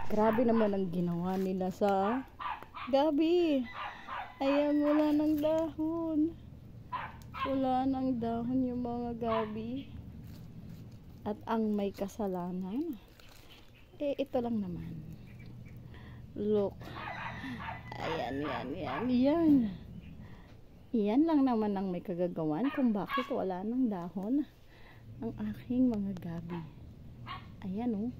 Grabe naman ang ginawa nila sa gabi. Ayan, wala ng dahon. Wala ng dahon yung mga gabi. At ang may kasalanan, ito lang naman. Look. Ayan, yan. Yan lang naman ang may kagagawan kung bakit wala ng dahon ang aking mga gabi. Ayan, oh.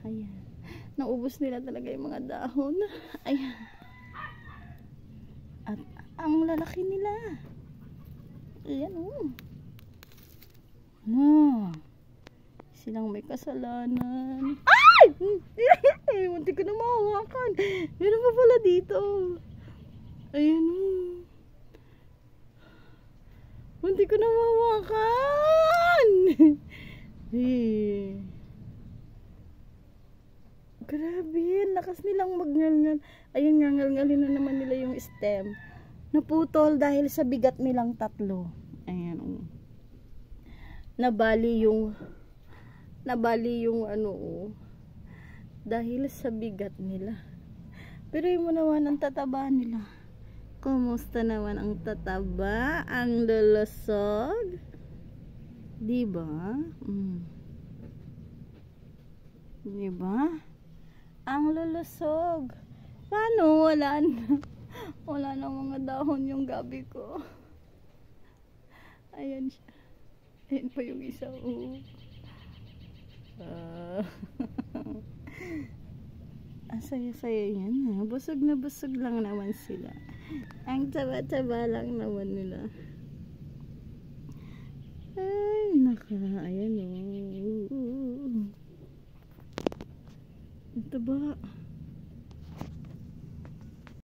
Ayan. Naubos nila talaga yung mga dahon. Ayan. At ang lalaki nila. Ayan, oh. No. Silang may kasalanan. Ay! Munti ko na mahawakan. Meron pa pala dito. Ayan, oh. Munti ko na mahawakan. Grabe, lakas nilang magngalngal. Ayun, ngangalngalin na naman nila yung stem. Naputol dahil sa bigat nilang tatlo. Ayan, oh. Nabali yung ano, oh. Dahil sa bigat nila. Pero yung naman ang tataba nila. Kumusta naman ang tataba? Ang lulusog? Diba? Diba? Ang lulusog. Paano? Wala na mga dahon yung gabi ko. Ayan siya. Ayan pa yung isa. Ang saya-saya yan. Busog na busog lang naman sila. Ang taba-taba lang naman nila. Ay, naka. Ayan, oh. Ang taba.